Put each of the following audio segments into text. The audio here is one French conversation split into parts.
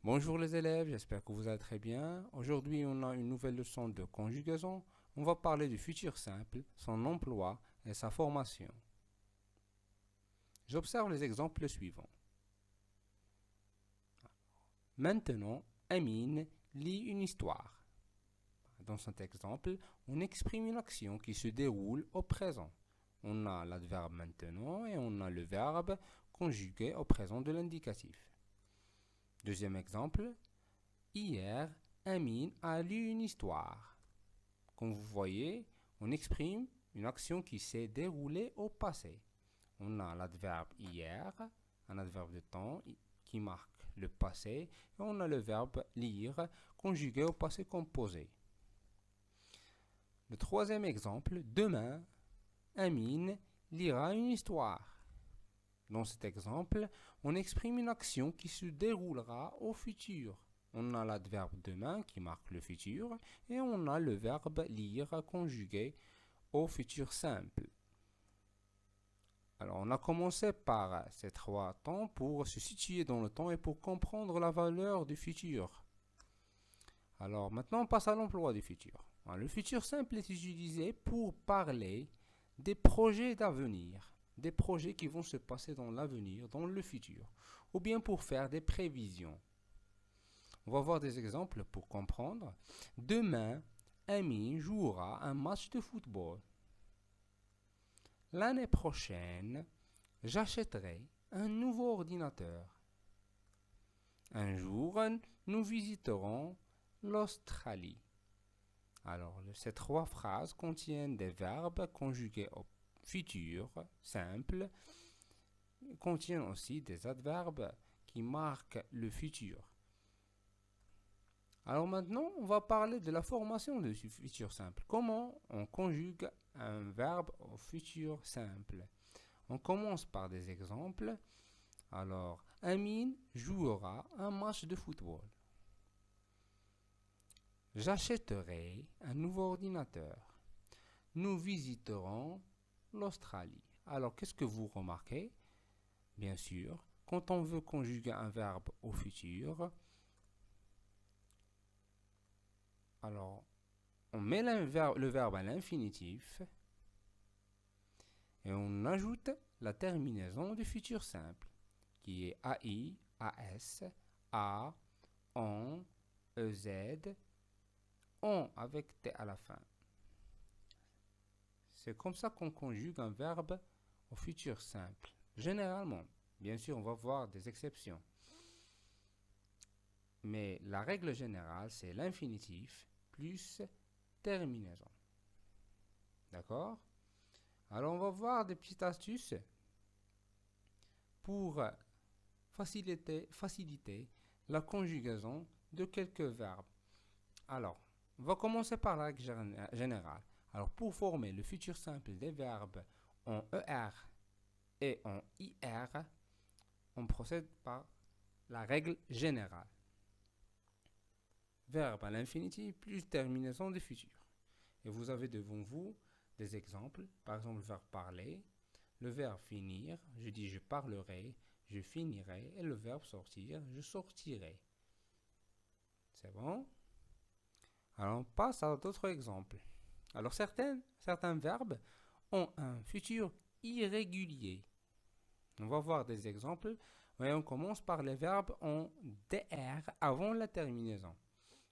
Bonjour les élèves, j'espère que vous allez très bien. Aujourd'hui, on a une nouvelle leçon de conjugaison. On va parler du futur simple, son emploi et sa formation. J'observe les exemples suivants. Maintenant, Amine lit une histoire. Dans cet exemple, on exprime une action qui se déroule au présent. On a l'adverbe maintenant et on a le verbe conjugué au présent de l'indicatif. Deuxième exemple, hier, Amine a lu une histoire. Comme vous voyez, on exprime une action qui s'est déroulée au passé. On a l'adverbe hier, un adverbe de temps qui marque le passé, et on a le verbe lire conjugué au passé composé. Le troisième exemple, demain, Amine lira une histoire. Dans cet exemple, on exprime une action qui se déroulera au futur. On a l'adverbe demain qui marque le futur et on a le verbe lire conjugué au futur simple. Alors, on a commencé par ces trois temps pour se situer dans le temps et pour comprendre la valeur du futur. Alors, maintenant, on passe à l'emploi du futur. Alors, le futur simple est utilisé pour parler des projets d'avenir, des projets qui vont se passer dans l'avenir, dans le futur, ou bien pour faire des prévisions. On va voir des exemples pour comprendre. Demain, Amine jouera un match de football. L'année prochaine, j'achèterai un nouveau ordinateur. Un jour, nous visiterons l'Australie. Alors, ces trois phrases contiennent des verbes conjugués au futur simple, contiennent aussi des adverbes qui marquent le futur. Alors maintenant, on va parler de la formation du futur simple. Comment on conjugue un verbe au futur simple? On commence par des exemples. Alors, Amine jouera un match de football. J'achèterai un nouveau ordinateur. Nous visiterons l'Australie. Alors, qu'est-ce que vous remarquez? Bien sûr, quand on veut conjuguer un verbe au futur, alors on met le verbe à l'infinitif et on ajoute la terminaison du futur simple qui est AI, AS, A, ON, EZ, ON avec T à la fin. C'est comme ça qu'on conjugue un verbe au futur simple. Généralement, bien sûr, on va voir des exceptions. Mais la règle générale, c'est l'infinitif plus terminaison. D'accord? Alors, on va voir des petites astuces pour faciliter la conjugaison de quelques verbes. Alors, on va commencer par la règle générale. Alors, pour former le futur simple des verbes en ER et en IR, on procède par la règle générale. Verbe à l'infinitif plus terminaison du futur. Et vous avez devant vous des exemples. Par exemple, le verbe parler, le verbe finir, je dis je parlerai, je finirai, et le verbe sortir, je sortirai. C'est bon? Alors, on passe à d'autres exemples. Alors, certains verbes ont un futur irrégulier. On va voir des exemples. Et on commence par les verbes en DR avant la terminaison.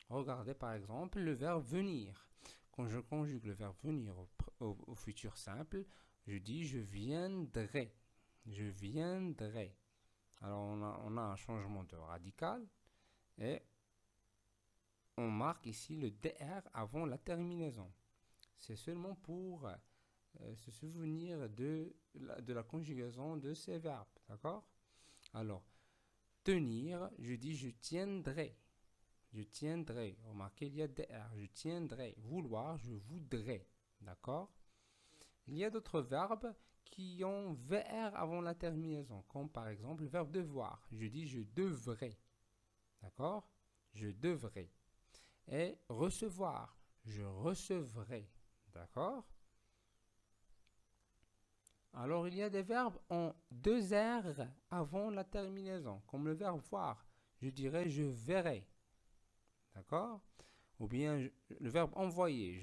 Regardez par exemple le verbe venir. Quand je conjugue le verbe venir au futur simple, je dis je viendrai. Je viendrai. Alors on a un changement de radical et on marque ici le DR avant la terminaison. C'est seulement pour se souvenir de la conjugaison de ces verbes. D'accord? Alors, tenir, je dis je tiendrai. Je tiendrai. Remarquez, il y a DR. Je tiendrai. Vouloir, je voudrais. D'accord? Il y a d'autres verbes qui ont VR avant la terminaison, comme par exemple le verbe devoir. Je dis je devrais. D'accord? Je devrais. Et recevoir. Je recevrai. D'accord? Alors, il y a des verbes en deux R avant la terminaison, comme le verbe voir. je dirais je verrai. D'accord? Ou bien le verbe envoyer,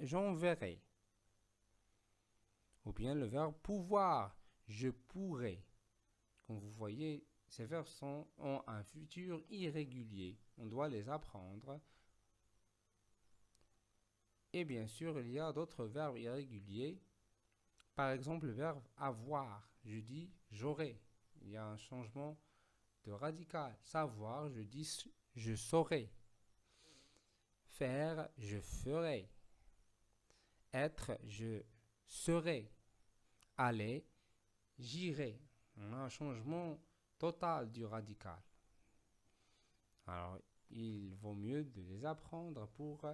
j'enverrai. Ou bien le verbe pouvoir, je pourrai. Comme vous voyez, ces verbes ont un futur irrégulier. On doit les apprendre. Et bien sûr, il y a d'autres verbes irréguliers. Par exemple, le verbe avoir, je dis j'aurai. Il y a un changement de radical. Savoir, je dis je saurai. Faire, je ferai. Être, je serai. Aller, j'irai. On a un changement total du radical. Alors, il vaut mieux de les apprendre pour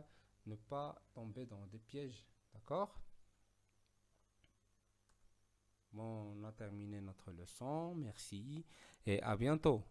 ne pas tomber dans des pièges. D'accord? Bon, on a terminé notre leçon. Merci et à bientôt.